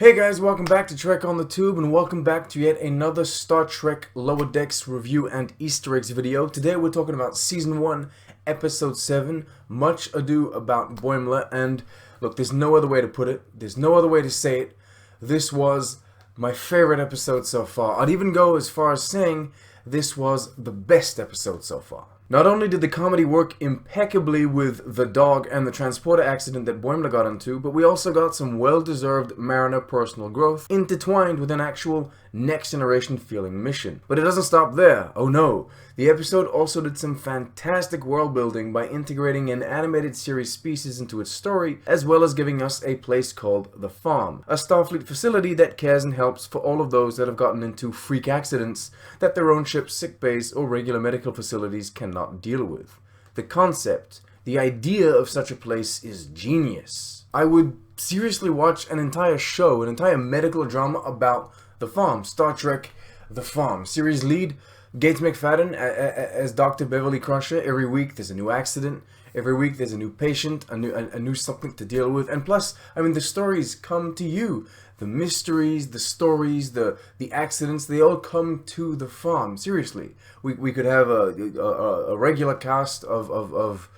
Hey guys, welcome back to Trek on the Tube, and welcome back to yet another Star Trek Lower Decks review and Easter eggs video. Today we're talking about Season 1, Episode 7, Much Ado About Boimler, and look, there's no other way to put it, there's no other way to say it. This was my favorite episode so far. I'd even go as far as saying this was the best episode so far. Not only did the comedy work impeccably with the dog and the transporter accident that Boimler got into, but we also got some well-deserved Mariner personal growth intertwined with an actual next-generation feeling mission. But it doesn't stop there. Oh no. The episode also did some fantastic world building by integrating an animated series species into its story, as well as giving us a place called the Farm, a Starfleet facility that cares and helps for all of those that have gotten into freak accidents that their own ship's sickbays or regular medical facilities cannot deal with. The concept, the idea of such a place is genius. I would seriously watch an entire show, an entire medical drama about the Farm. Star Trek The Farm. Series lead Gates McFadden as Dr. Beverly Crusher. Every week there's a new accident. Every week there's a new patient, a new something to deal with. And plus, I mean, the stories come to you. The mysteries, the stories, the accidents, they all come to the Farm. Seriously. We could have a regular cast of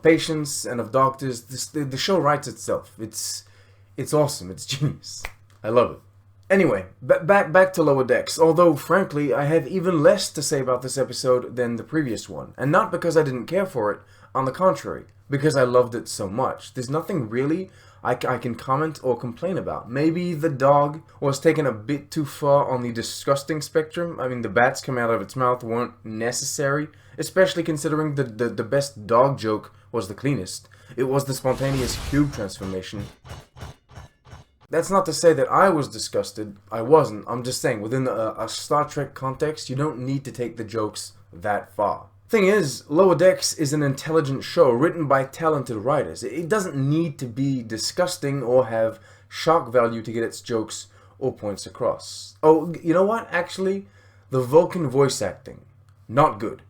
patients and of doctors. The show writes itself. It's awesome. It's genius. I love it. Anyway, back to Lower Decks, although frankly I have even less to say about this episode than the previous one, and not because I didn't care for it, on the contrary, because I loved it so much. There's nothing really I can comment or complain about. Maybe the dog was taken a bit too far on the disgusting spectrum. I mean, the bats coming out of its mouth weren't necessary, especially considering the best dog joke was the cleanest. It was the spontaneous cube transformation. That's not to say that I was disgusted. I wasn't. I'm just saying, within a Star Trek context, you don't need to take the jokes that far. Thing is, Lower Decks is an intelligent show written by talented writers. It doesn't need to be disgusting or have shock value to get its jokes or points across. Oh, you know what? Actually, the Vulcan voice acting. Not good.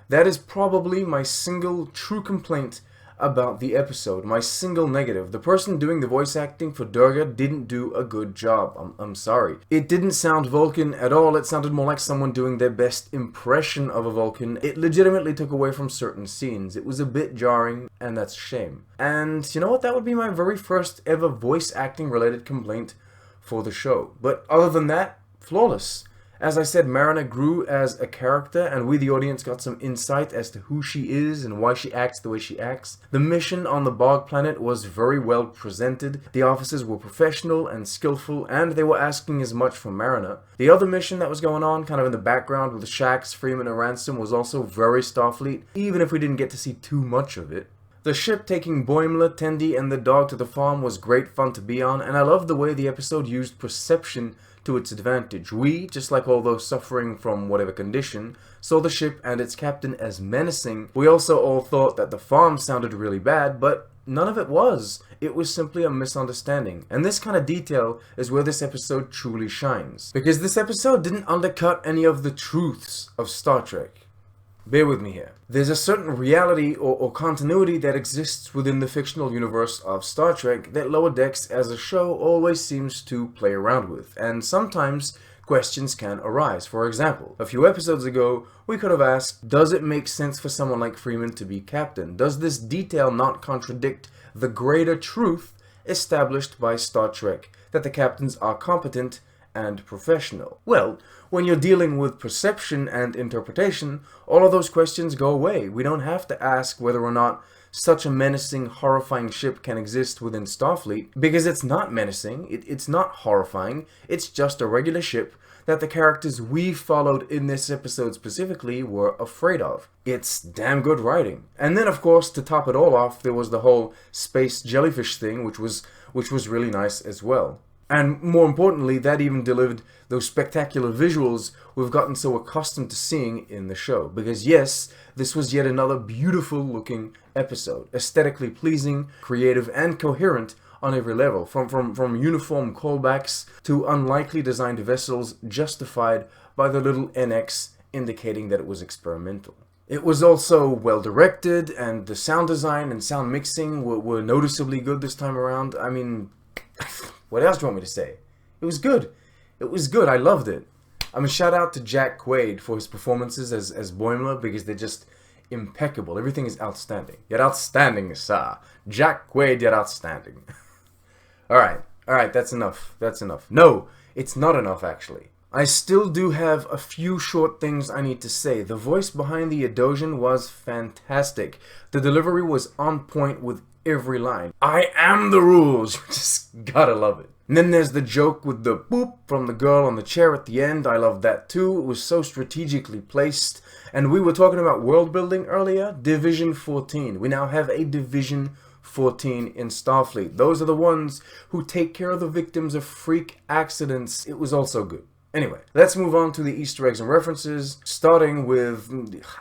That is probably my single true complaint about the episode, my single negative. The person doing the voice acting for Durga didn't do a good job. I'm sorry. It didn't sound Vulcan at all. It sounded more like someone doing their best impression of a Vulcan. It legitimately took away from certain scenes. It was a bit jarring, and that's a shame. And you know what? That would be my very first ever voice acting related complaint for the show. But other than that, flawless. As I said, Mariner grew as a character, and we, the audience, got some insight as to who she is and why she acts the way she acts. The mission on the Bog planet was very well presented. The officers were professional and skillful, and they were asking as much from Mariner. The other mission that was going on, kind of in the background with Shax, Freeman, and Ransom, was also very Starfleet, even if we didn't get to see too much of it. The ship taking Boimler, Tendi, and the dog to the Farm was great fun to be on, and I loved the way the episode used perception to its advantage. We, just like all those suffering from whatever condition, saw the ship and its captain as menacing. We also all thought that the Farm sounded really bad, but none of it was. It was simply a misunderstanding. And this kind of detail is where this episode truly shines. Because this episode didn't undercut any of the truths of Star Trek. Bear with me here. There's a certain reality or continuity that exists within the fictional universe of Star Trek that Lower Decks as a show always seems to play around with, and sometimes questions can arise. For example, a few episodes ago, we could have asked, does it make sense for someone like Freeman to be captain? Does this detail not contradict the greater truth established by Star Trek, that the captains are competent and professional? Well, when you're dealing with perception and interpretation, all of those questions go away. We don't have to ask whether or not such a menacing, horrifying ship can exist within Starfleet, because it's not menacing, it's not horrifying, it's just a regular ship that the characters we followed in this episode specifically were afraid of. It's damn good writing. And then, of course, to top it all off, there was the whole space jellyfish thing, which was really nice as well. And more importantly, that even delivered those spectacular visuals we've gotten so accustomed to seeing in the show. Because yes, this was yet another beautiful looking episode. Aesthetically pleasing, creative, and coherent on every level. From uniform callbacks to unlikely designed vessels justified by the little NX indicating that it was experimental. It was also well directed, and the sound design and sound mixing were noticeably good this time around. I mean, what else do you want me to say? It was good. It was good. I loved it. I mean, shout out to Jack Quaid for his performances as Boimler, because they're just impeccable. Everything is outstanding. You're outstanding, sir. Jack Quaid, you're outstanding. Alright, that's enough. That's enough. No, it's not enough, actually. I still do have a few short things I need to say. The voice behind the Edosion was fantastic. The delivery was on point with every line. I am the rules. Just gotta love it. And then there's the joke with the boop from the girl on the chair at the end. I love that too. It was so strategically placed. And we were talking about world building earlier. Division 14. We now have a Division 14 in Starfleet. Those are the ones who take care of the victims of freak accidents. It was also good. Anyway, let's move on to the Easter eggs and references, starting with,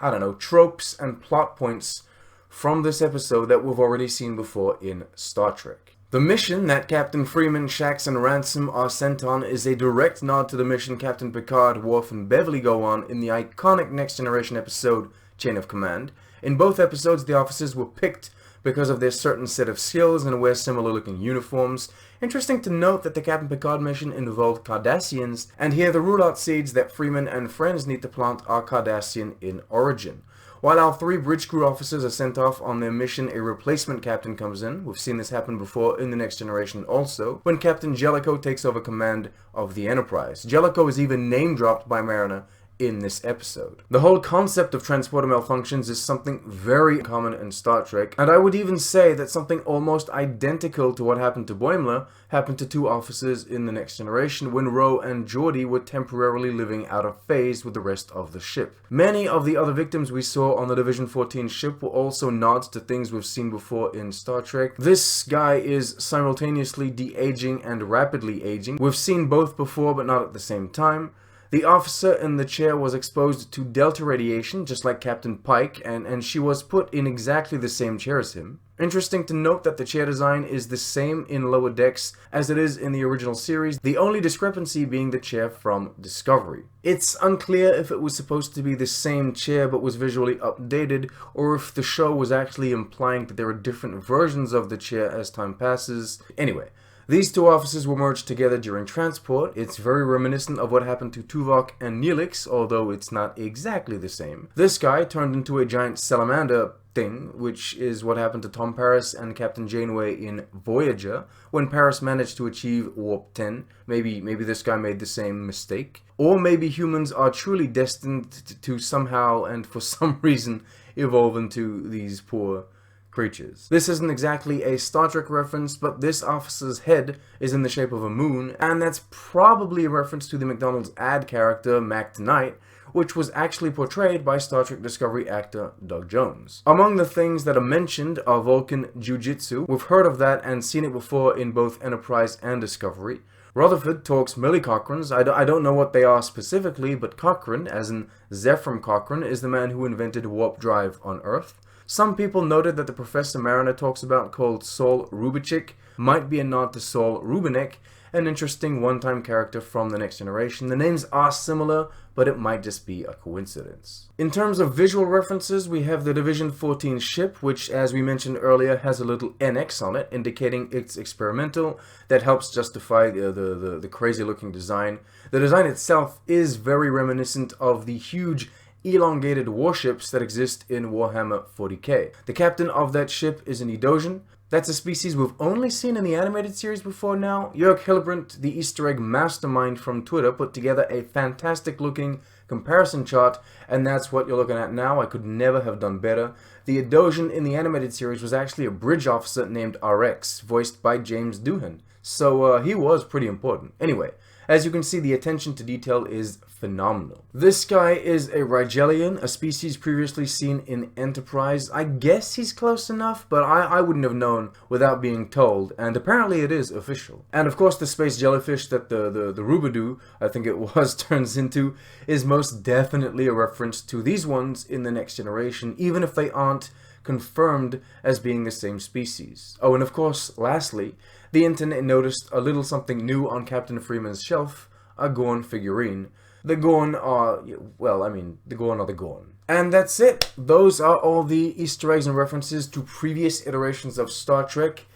I don't know, tropes and plot points from this episode that we've already seen before in Star Trek. The mission that Captain Freeman, Shax, and Ransom are sent on is a direct nod to the mission Captain Picard, Worf, and Beverly go on in the iconic Next Generation episode, Chain of Command. In both episodes, the officers were picked because of their certain set of skills and wear similar looking uniforms. Interesting to note that the Captain Picard mission involved Cardassians, and here the rule-out seeds that Freeman and friends need to plant are Cardassian in origin. While our 3 bridge crew officers are sent off on their mission, a replacement captain comes in. We've seen this happen before in The Next Generation also, when Captain Jellicoe takes over command of the Enterprise. Jellicoe is even name-dropped by Mariner in this episode. The whole concept of transporter malfunctions is something very common in Star Trek, and I would even say that something almost identical to what happened to Boimler happened to 2 officers in The Next Generation when Ro and Geordi were temporarily living out of phase with the rest of the ship. Many of the other victims we saw on the Division 14 ship were also nods to things we've seen before in Star Trek. This guy is simultaneously de-aging and rapidly aging. We've seen both before, but not at the same time. The officer in the chair was exposed to delta radiation, just like Captain Pike, and she was put in exactly the same chair as him. Interesting to note that the chair design is the same in Lower Decks as it is in the original series, the only discrepancy being the chair from Discovery. It's unclear if it was supposed to be the same chair but was visually updated, or if the show was actually implying that there are different versions of the chair as time passes. Anyway, these 2 officers were merged together during transport. It's very reminiscent of what happened to Tuvok and Neelix, although it's not exactly the same. This guy turned into a giant salamander thing, which is what happened to Tom Paris and Captain Janeway in Voyager, when Paris managed to achieve Warp 10. Maybe this guy made the same mistake. Or maybe humans are truly destined to somehow and for some reason evolve into these poor creatures. This isn't exactly a Star Trek reference, but this officer's head is in the shape of a moon, and that's probably a reference to the McDonald's ad character Mac Tonight, which was actually portrayed by Star Trek Discovery actor Doug Jones. Among the things that are mentioned are Vulcan Jiu-Jitsu. We've heard of that and seen it before in both Enterprise and Discovery. Rutherford talks Millie Cochrans. I don't know what they are specifically, but Cochrane, as in Zephram Cochrane, is the man who invented warp drive on Earth. Some people noted that the Professor Mariner talks about, called Saul Rubichik, might be a nod to Saul Rubinek, an interesting one-time character from The Next Generation. The names are similar, but it might just be a coincidence. In terms of visual references, we have the Division 14 ship, which, as we mentioned earlier, has a little NX on it, indicating it's experimental. That helps justify the crazy-looking design. The design itself is very reminiscent of the huge elongated warships that exist in Warhammer 40k. The captain of that ship is an Edosian. That's a species we've only seen in the animated series before now. Jörg Hillebrand, the Easter egg mastermind from Twitter, put together a fantastic looking comparison chart, and that's what you're looking at now. I could never have done better. The Edosian in the animated series was actually a bridge officer named RX, voiced by James Doohan. So he was pretty important. Anyway, as you can see, the attention to detail is phenomenal. This guy is a Rigelian, a species previously seen in Enterprise. I guess he's close enough, but I wouldn't have known without being told, and apparently it is official. And of course the space jellyfish that the Rubidoo, I think it was, turns into, is most definitely a reference to these ones in The Next Generation, even if they aren't confirmed as being the same species. Oh, and of course, lastly, the internet noticed a little something new on Captain Freeman's shelf, a Gorn figurine. The Gorn are, well, I mean, the Gorn are the Gorn. And that's it. Those are all the Easter eggs and references to previous iterations of Star Trek.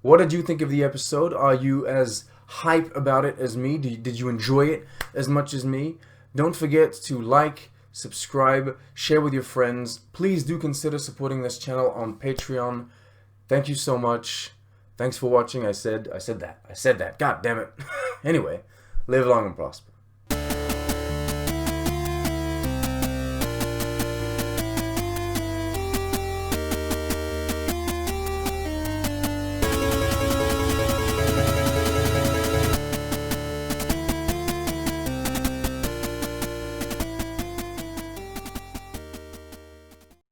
What did you think of the episode? Are you as hype about it as me? Did you enjoy it as much as me? Don't forget to like, subscribe, share with your friends. Please do consider supporting this channel on Patreon. Thank you so much. Thanks for watching. I said that. God damn it. Anyway, live long and prosper.